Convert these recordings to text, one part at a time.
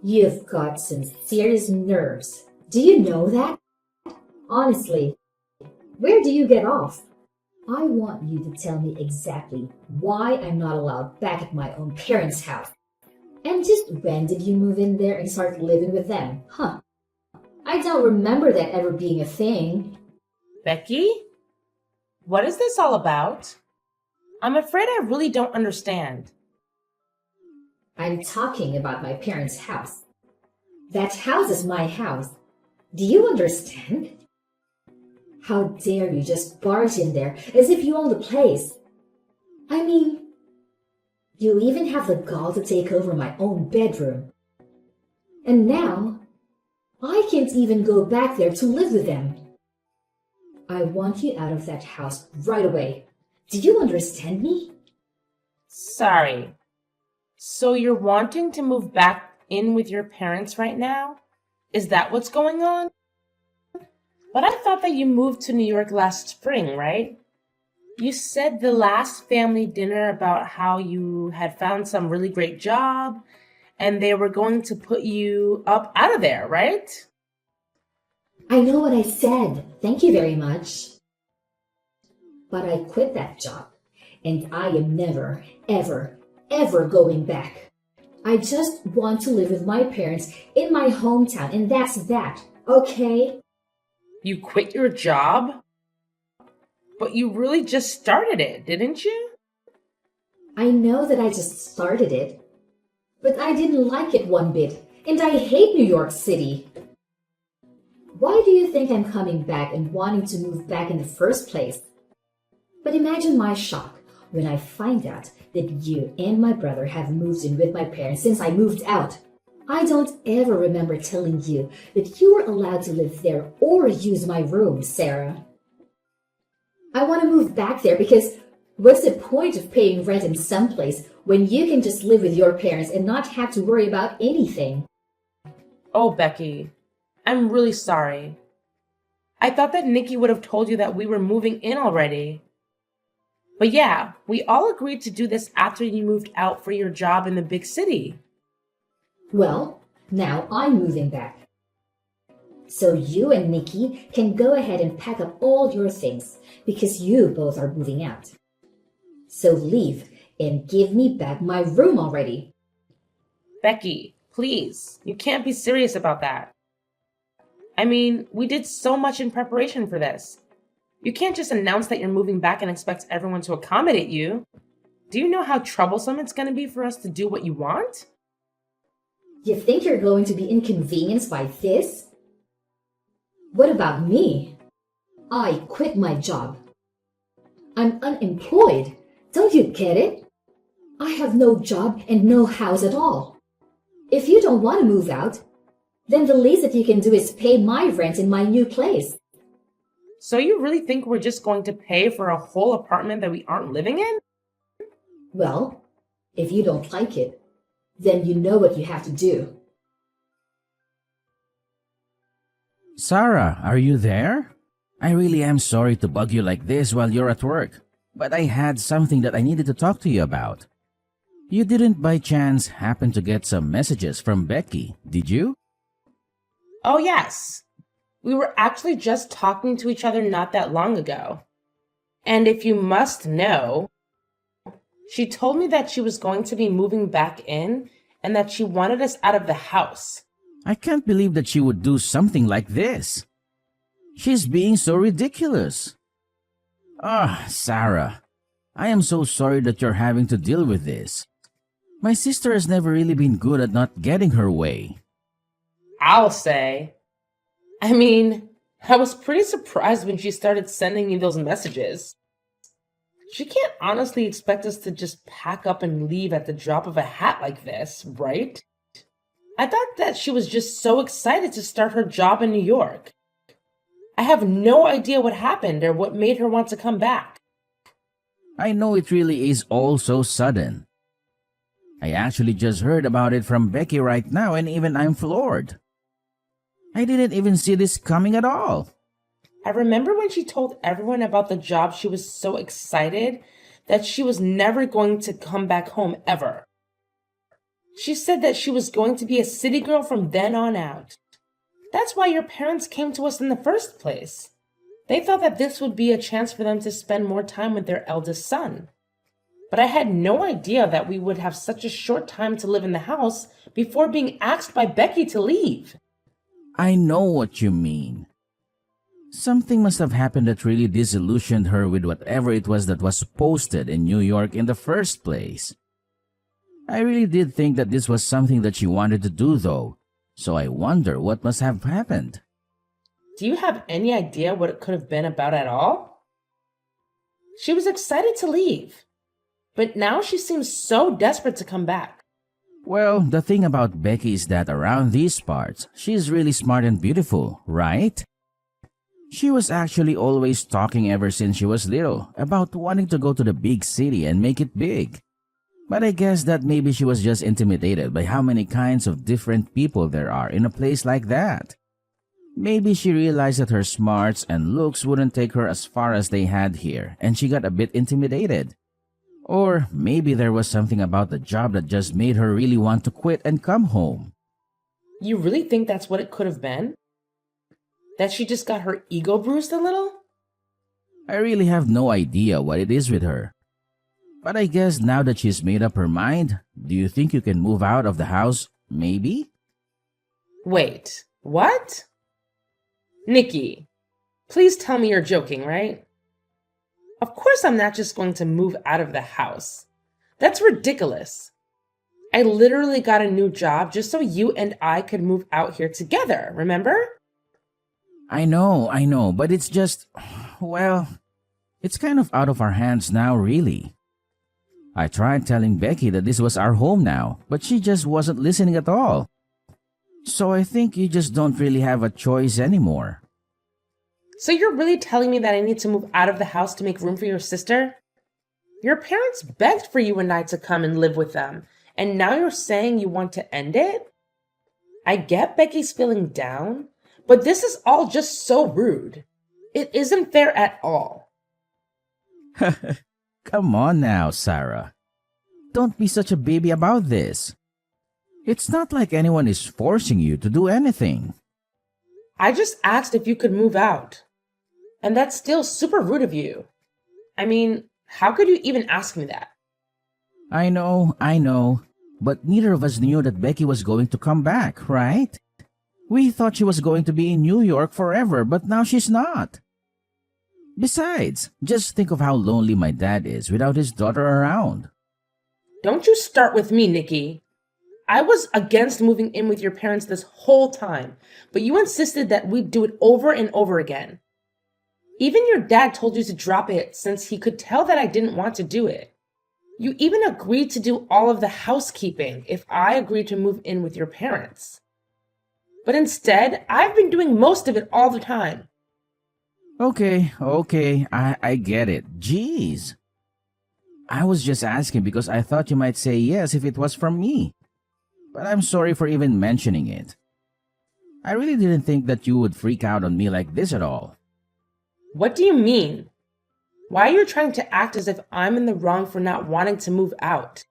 You've got some serious nerves. Do you know that? Honestly, where do you get off? I want you to tell me exactly why I'm not allowed back at my own parents' house. And just when did you move in there and start living with them? Huh. I don't remember that ever being a thing. Becky, what is this all about? I'm afraid I really don't understand. I'm talking about my parents' house. That house is my house. Do you understand? How dare you just barge in there as if you own the place? I mean, you even have the gall to take over my own bedroom. And now, I can't even go back there to live with them. I want you out of that house right away. Do you understand me? Sorry. So you're wanting to move back in with your parents right now? Is that what's going on? But I thought that you moved to New York last spring, right? You said the last family dinner about how you had found some really great job and they were going to put you up out of there, right? I know what I said. Thank you very much. But I quit that job, and I am never, ever, ever going back. I just want to live with my parents in my hometown, and that's that, okay? You quit your job? But you really just started it, didn't you? I know that I just started it, but I didn't like it one bit, and I hate New York City. Why do you think I'm coming back and wanting to move back in the first place? But imagine my shock when I find out that you and my brother have moved in with my parents since I moved out. I don't ever remember telling you that you were allowed to live there or use my room, Sarah. I want to move back there because what's the point of paying rent in some place when you can just live with your parents and not have to worry about anything? Oh, Becky, I'm really sorry. I thought that Nikki would have told you that we were moving in already. But yeah, we all agreed to do this after you moved out for your job in the big city. Well, now I'm moving back. So you and Nikki can go ahead and pack up all your things because you both are moving out. So leave and give me back my room already. Becky, please, you can't be serious about that. I mean, we did so much in preparation for this. You can't just announce that you're moving back and expect everyone to accommodate you. Do you know how troublesome it's going to be for us to do what you want? You think you're going to be inconvenienced by this? What about me? I quit my job. I'm unemployed. Don't you get it? I have no job and no house at all. If you don't want to move out, then the least that you can do is pay my rent in my new place. So you really think we're just going to pay for a whole apartment that we aren't living in? Well, if you don't like it, then you know what you have to do. Sarah, are you there? I really am sorry to bug you like this while you're at work, but I had something that I needed to talk to you about. You didn't by chance happen to get some messages from Becky, did you? Oh, yes. We were actually just talking to each other not that long ago. And if you must know, she told me that she was going to be moving back in and that she wanted us out of the house. I can't believe that she would do something like this. She's being so ridiculous. Sarah, I am so sorry that you're having to deal with this. My sister has never really been good at not getting her way. I'll say. I mean, I was pretty surprised when she started sending me those messages. She can't honestly expect us to just pack up and leave at the drop of a hat like this, right? I thought that she was just so excited to start her job in New York. I have no idea what happened or what made her want to come back. I know it really is all so sudden. I actually just heard about it from Becky right now and even I'm floored. I didn't even see this coming at all. I remember when she told everyone about the job, she was so excited that she was never going to come back home ever. She said that she was going to be a city girl from then on out. That's why your parents came to us in the first place. They thought that this would be a chance for them to spend more time with their eldest son. But I had no idea that we would have such a short time to live in the house before being asked by Becky to leave. I know what you mean. Something must have happened that really disillusioned her with whatever it was that was posted in New York in the first place. I really did think that this was something that she wanted to do though, so I wonder what must have happened. Do you have any idea what it could have been about at all? She was excited to leave, but now she seems so desperate to come back. Well, the thing about Becky is that around these parts, she's really smart and beautiful, right? She was actually always talking ever since she was little about wanting to go to the big city and make it big. But I guess that maybe she was just intimidated by how many kinds of different people there are in a place like that. Maybe she realized that her smarts and looks wouldn't take her as far as they had here, and she got a bit intimidated. Or maybe there was something about the job that just made her really want to quit and come home. You really think that's what it could have been? That she just got her ego bruised a little? I really have no idea what it is with her. But I guess now that she's made up her mind, do you think you can move out of the house, maybe? Wait, what? Nikki, please tell me you're joking, right? Of course I'm not just going to move out of the house. That's ridiculous. I literally got a new job just so you and I could move out here together, remember? I know, but it's just, well, it's kind of out of our hands now, really. I tried telling Becky that this was our home now, but she just wasn't listening at all. So I think you just don't really have a choice anymore. So you're really telling me that I need to move out of the house to make room for your sister? Your parents begged for you and I to come and live with them, and now you're saying you want to end it? I get Becky's feeling down, but this is all just so rude. It isn't fair at all. Come on now, Sarah. Don't be such a baby about this. It's not like anyone is forcing you to do anything. I just asked if you could move out. And that's still super rude of you. I mean, how could you even ask me that? I know, but neither of us knew that Becky was going to come back, right? We thought she was going to be in New York forever, but now she's not. Besides, just think of how lonely my dad is without his daughter around. Don't you start with me, Nikki. I was against moving in with your parents this whole time, but you insisted that we'd do it over and over again. Even your dad told you to drop it since he could tell that I didn't want to do it. You even agreed to do all of the housekeeping if I agreed to move in with your parents. But instead, I've been doing most of it all the time. Okay, I get it. Jeez. I was just asking because I thought you might say yes if it was from me. But I'm sorry for even mentioning it. I really didn't think that you would freak out on me like this at all. What do you mean? Why are you trying to act as if I'm in the wrong for not wanting to move out?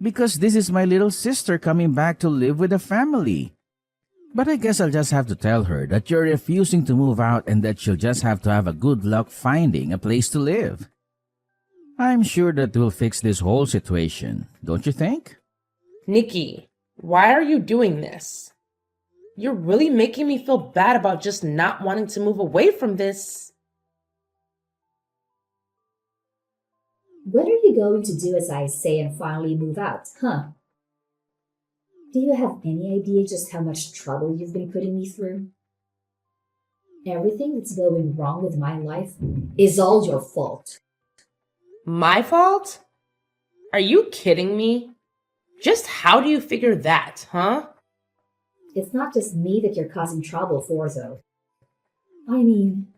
Because this is my little sister coming back to live with the family. But I guess I'll just have to tell her that you're refusing to move out and that she'll just have to have a good luck finding a place to live. I'm sure that will fix this whole situation, don't you think? Nikki, why are you doing this? You're really making me feel bad about just not wanting to move away from this. When are you going to do as I say and finally move out, huh? Do you have any idea just how much trouble you've been putting me through? Everything that's going wrong with my life is all your fault. My fault? Are you kidding me? Just how do you figure that, huh? It's not just me that you're causing trouble for, though. I mean,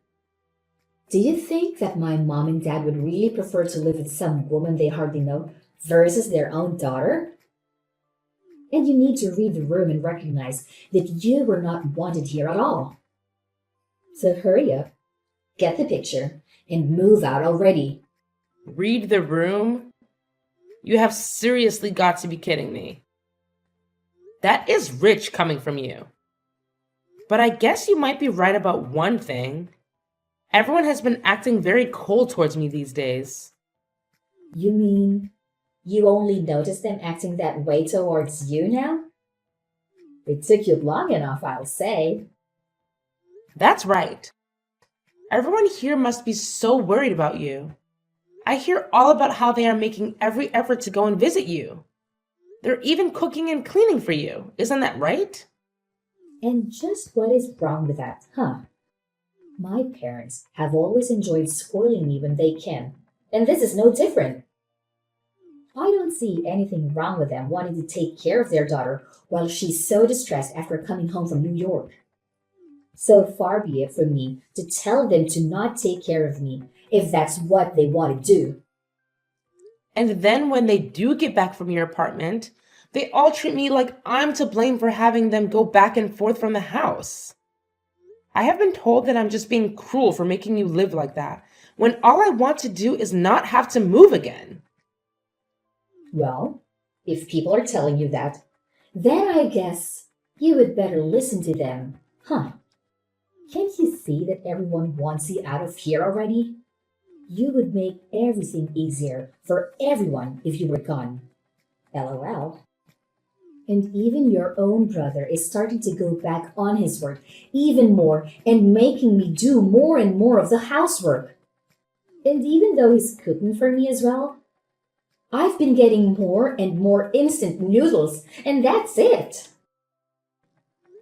do you think that my mom and dad would really prefer to live with some woman they hardly know versus their own daughter? And you need to read the room and recognize that you were not wanted here at all. So hurry up, get the picture, and move out already. Read the room? You have seriously got to be kidding me. That is rich coming from you. But I guess you might be right about one thing. Everyone has been acting very cold towards me these days. You mean you only notice them acting that way towards you now? It took you long enough, I'll say. That's right. Everyone here must be so worried about you. I hear all about how they are making every effort to go and visit you. They're even cooking and cleaning for you. Isn't that right? And just what is wrong with that, huh? My parents have always enjoyed spoiling me when they can, and this is no different. I don't see anything wrong with them wanting to take care of their daughter while she's so distressed after coming home from New York. So far be it from me to tell them to not take care of me if that's what they want to do. And then when they do get back from your apartment, they all treat me like I'm to blame for having them go back and forth from the house. I have been told that I'm just being cruel for making you live like that, when all I want to do is not have to move again. Well, if people are telling you that, then I guess you would better listen to them, huh? Can't you see that everyone wants you out of here already? You would make everything easier for everyone if you were gone. LOL. And even your own brother is starting to go back on his work even more and making me do more and more of the housework. And even though he's cooking for me as well, I've been getting more and more instant noodles, and that's it.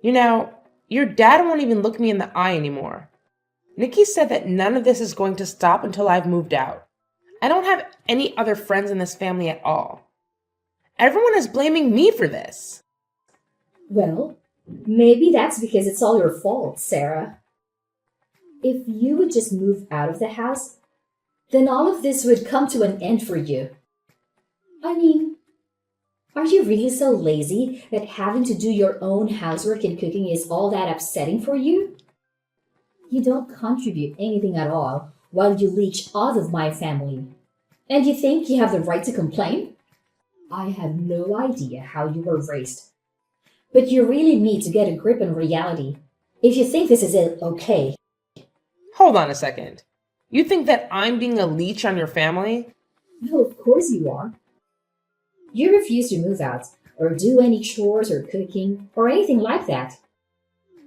You know, your dad won't even look me in the eye anymore. Nikki said that none of this is going to stop until I've moved out. I don't have any other friends in this family at all. Everyone is blaming me for this. Well, maybe that's because it's all your fault, Sarah. If you would just move out of the house, then all of this would come to an end for you. I mean, are you really so lazy that having to do your own housework and cooking is all that upsetting for you? You don't contribute anything at all while you leech off of my family. And you think you have the right to complain? I have no idea how you were raised. But you really need to get a grip on reality if you think this is okay. Hold on a second. You think that I'm being a leech on your family? No, of course you are. You refuse to move out or do any chores or cooking or anything like that.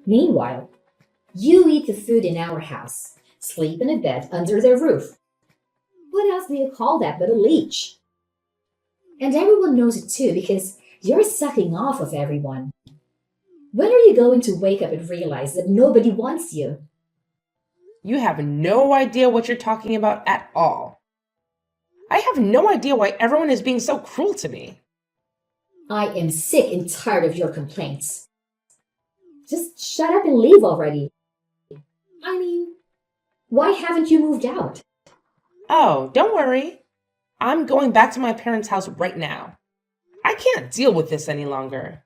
Meanwhile, you eat the food in our house, sleep in a bed under their roof. What else do you call that but a leech? And everyone knows it too because you're sucking off of everyone. When are you going to wake up and realize that nobody wants you? You have no idea what you're talking about at all. I have no idea why everyone is being so cruel to me. I am sick and tired of your complaints. Just shut up and leave already. I mean, why haven't you moved out? Oh, don't worry. I'm going back to my parents' house right now. I can't deal with this any longer.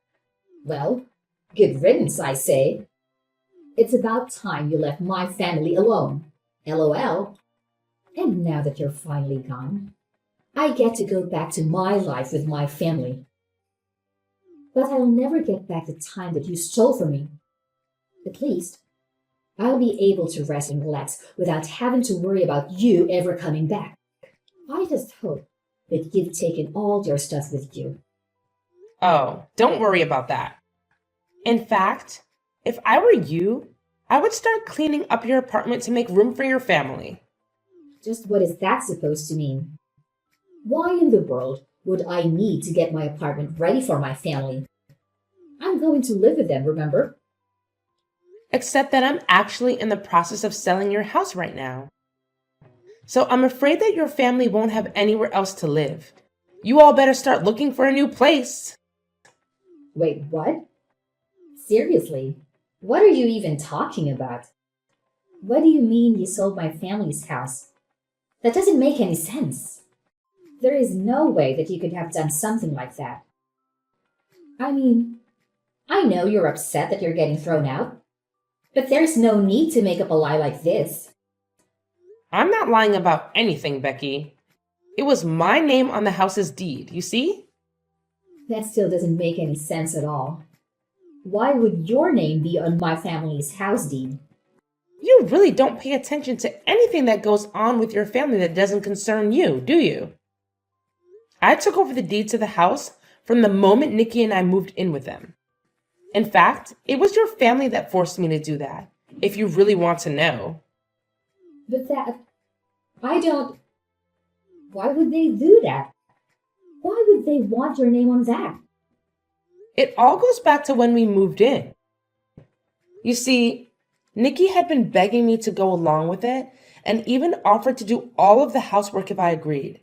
Well, good riddance, I say. It's about time you left my family alone. LOL. And now that you're finally gone, I get to go back to my life with my family. But I'll never get back the time that you stole from me. At least, I'll be able to rest and relax without having to worry about you ever coming back. I just hope that you've taken all your stuff with you. Oh, don't worry about that. In fact, if I were you, I would start cleaning up your apartment to make room for your family. Just what is that supposed to mean? Why in the world would I need to get my apartment ready for my family? I'm going to live with them, remember? Except that I'm actually in the process of selling your house right now. So I'm afraid that your family won't have anywhere else to live. You all better start looking for a new place. Wait, what? Seriously, what are you even talking about? What do you mean you sold my family's house? That doesn't make any sense. There is no way that you could have done something like that. I mean, I know you're upset that you're getting thrown out, but there's no need to make up a lie like this. I'm not lying about anything, Becky. It was my name on the house's deed, you see? That still doesn't make any sense at all. Why would your name be on my family's house deed? You really don't pay attention to anything that goes on with your family that doesn't concern you, do you? I took over the deed to the house from the moment Nikki and I moved in with them. In fact, it was your family that forced me to do that, if you really want to know. But that. I don't. Why would they do that? Why would they want your name on that? It all goes back to when we moved in. You see, Nikki had been begging me to go along with it and even offered to do all of the housework if I agreed.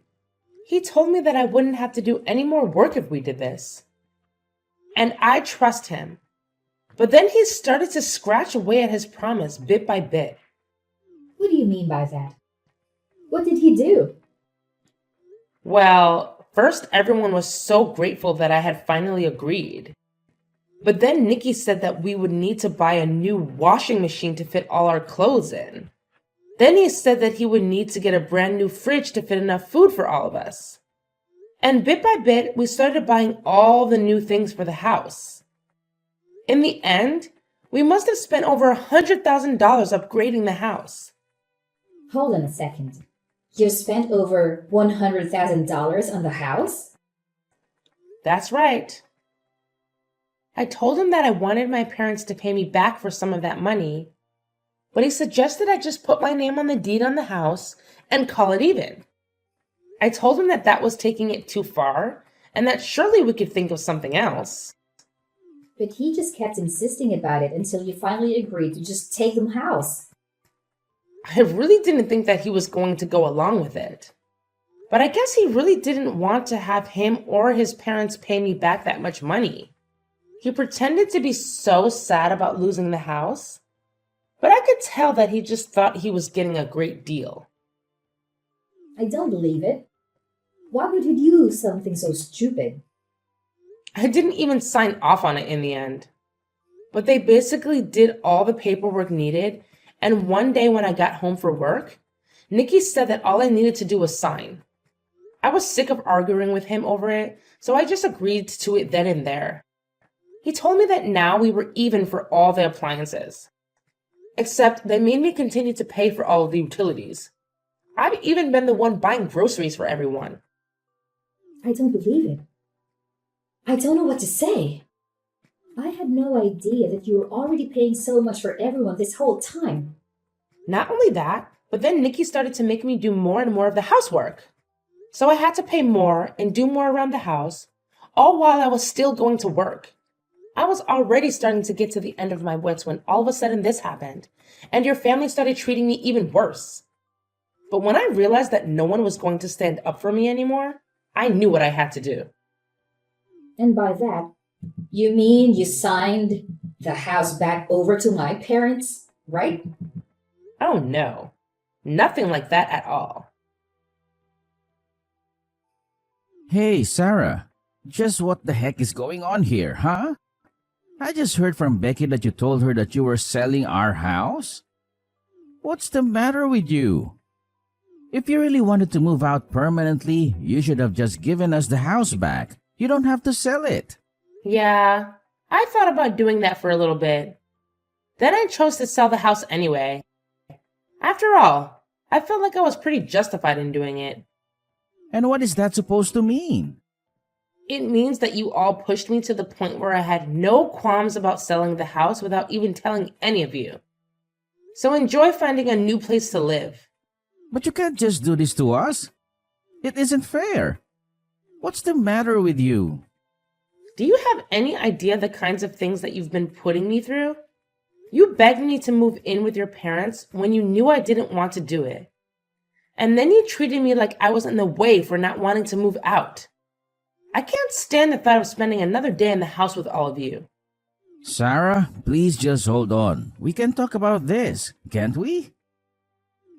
He told me that I wouldn't have to do any more work if we did this. And I trust him. But then he started to scratch away at his promise bit by bit. What do you mean by that? What did he do? Well, first everyone was so grateful that I had finally agreed. But then Nikki said that we would need to buy a new washing machine to fit all our clothes in. Then he said that he would need to get a brand new fridge to fit enough food for all of us. And bit by bit, we started buying all the new things for the house. In the end, we must have spent over $100,000 upgrading the house. Hold on a second. You spent over $100,000 on the house? That's right. I told him that I wanted my parents to pay me back for some of that money, but he suggested I just put my name on the deed on the house and call it even. I told him that that was taking it too far and that surely we could think of something else. But he just kept insisting about it until you finally agreed to just take the house. I really didn't think that he was going to go along with it. But I guess he really didn't want to have him or his parents pay me back that much money. He pretended to be so sad about losing the house, but I could tell that he just thought he was getting a great deal. I don't believe it. Why would he do something so stupid? I didn't even sign off on it in the end. But they basically did all the paperwork needed, and one day when I got home for work, Nikki said that all I needed to do was sign. I was sick of arguing with him over it, so I just agreed to it then and there. He told me that now we were even for all the appliances. Except they made me continue to pay for all of the utilities. I've even been the one buying groceries for everyone. I don't believe it. I don't know what to say. I had no idea that you were already paying so much for everyone this whole time. Not only that, but then Nikki started to make me do more and more of the housework. So I had to pay more and do more around the house, all while I was still going to work. I was already starting to get to the end of my wits when all of a sudden this happened, and your family started treating me even worse. But when I realized that no one was going to stand up for me anymore, I knew what I had to do. And by that, you mean you signed the house back over to my parents, right? Oh no, nothing like that at all. Hey, Sarah. Just what the heck is going on here, huh? I just heard from Becky that you told her that you were selling our house. What's the matter with you? If you really wanted to move out permanently, you should have just given us the house back. You don't have to sell it. Yeah, I thought about doing that for a little bit. Then I chose to sell the house anyway. After all, I felt like I was pretty justified in doing it. And what is that supposed to mean? It means that you all pushed me to the point where I had no qualms about selling the house without even telling any of you. So enjoy finding a new place to live. But you can't just do this to us. It isn't fair. What's the matter with you? Do you have any idea the kinds of things that you've been putting me through? You begged me to move in with your parents when you knew I didn't want to do it. And then you treated me like I was in the way for not wanting to move out. I can't stand the thought of spending another day in the house with all of you. Sarah, please just hold on. We can talk about this, can't we?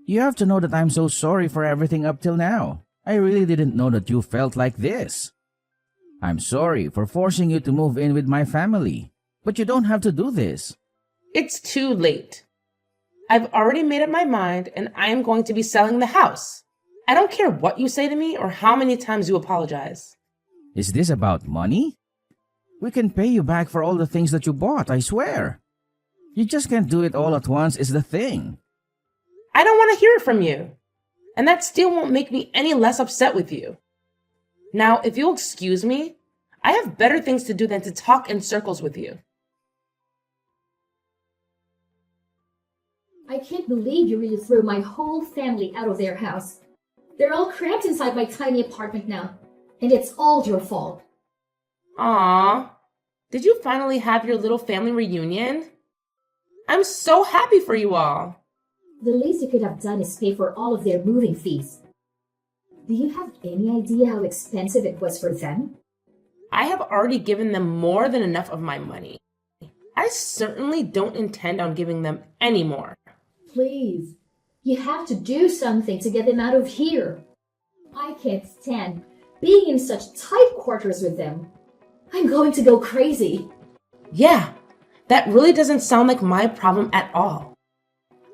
You have to know that I'm so sorry for everything up till now. I really didn't know that you felt like this. I'm sorry for forcing you to move in with my family, but you don't have to do this. It's too late. I've already made up my mind and I am going to be selling the house. I don't care what you say to me or how many times you apologize. Is this about money? We can pay you back for all the things that you bought, I swear. You just can't do it all at once is the thing. I don't want to hear it from you. And that still won't make me any less upset with you. Now, if you'll excuse me, I have better things to do than to talk in circles with you. I can't believe you really threw my whole family out of their house. They're all cramped inside my tiny apartment now, and it's all your fault. Aww, did you finally have your little family reunion? I'm so happy for you all. The least you could have done is pay for all of their moving fees. Do you have any idea how expensive it was for them? I have already given them more than enough of my money. I certainly don't intend on giving them any more. Please, you have to do something to get them out of here. I can't stand being in such tight quarters with them. I'm going to go crazy. Yeah, that really doesn't sound like my problem at all.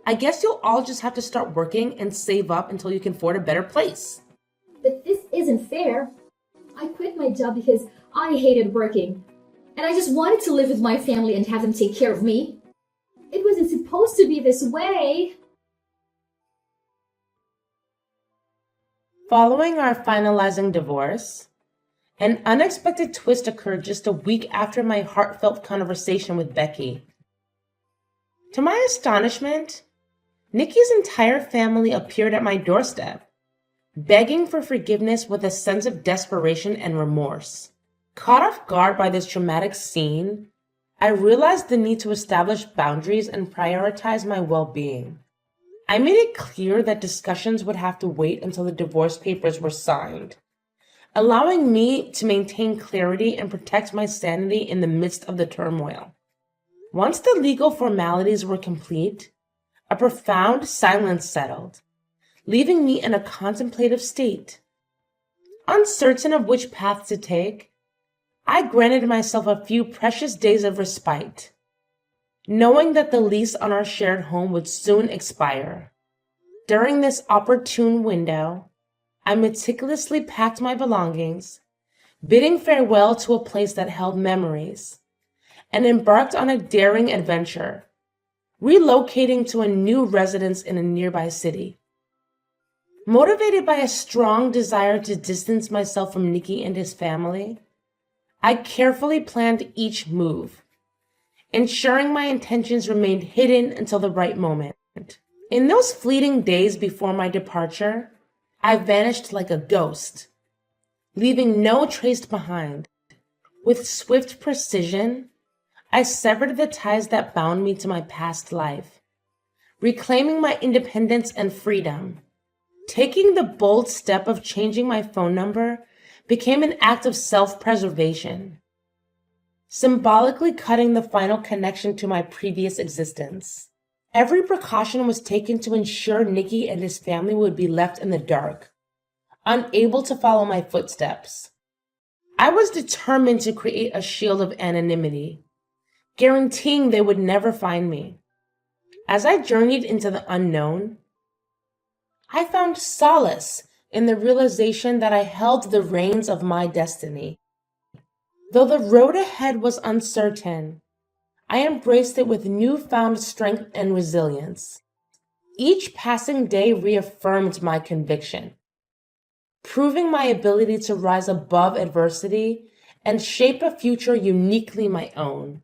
I guess you'll all just have to start working and save up until you can afford a better place. But this isn't fair. I quit my job because I hated working, and I just wanted to live with my family and have them take care of me. It wasn't supposed to be this way. Following our finalizing divorce, an unexpected twist occurred just a week after my heartfelt conversation with Becky. To my astonishment, Nikki's entire family appeared at my doorstep, begging for forgiveness with a sense of desperation and remorse. Caught off guard by this traumatic scene, I realized the need to establish boundaries and prioritize my well-being. I made it clear that discussions would have to wait until the divorce papers were signed, allowing me to maintain clarity and protect my sanity in the midst of the turmoil. Once the legal formalities were complete, a profound silence settled, leaving me in a contemplative state. Uncertain of which path to take, I granted myself a few precious days of respite, knowing that the lease on our shared home would soon expire. During this opportune window, I meticulously packed my belongings, bidding farewell to a place that held memories, and embarked on a daring adventure, relocating to a new residence in a nearby city. Motivated by a strong desire to distance myself from Nikki and his family, I carefully planned each move, ensuring my intentions remained hidden until the right moment. In those fleeting days before my departure, I vanished like a ghost, leaving no trace behind. With swift precision, I severed the ties that bound me to my past life, reclaiming my independence and freedom. Taking the bold step of changing my phone number became an act of self-preservation, symbolically cutting the final connection to my previous existence. Every precaution was taken to ensure Nikki and his family would be left in the dark, unable to follow my footsteps. I was determined to create a shield of anonymity, guaranteeing they would never find me. As I journeyed into the unknown, I found solace in the realization that I held the reins of my destiny. Though the road ahead was uncertain, I embraced it with newfound strength and resilience. Each passing day reaffirmed my conviction, proving my ability to rise above adversity and shape a future uniquely my own.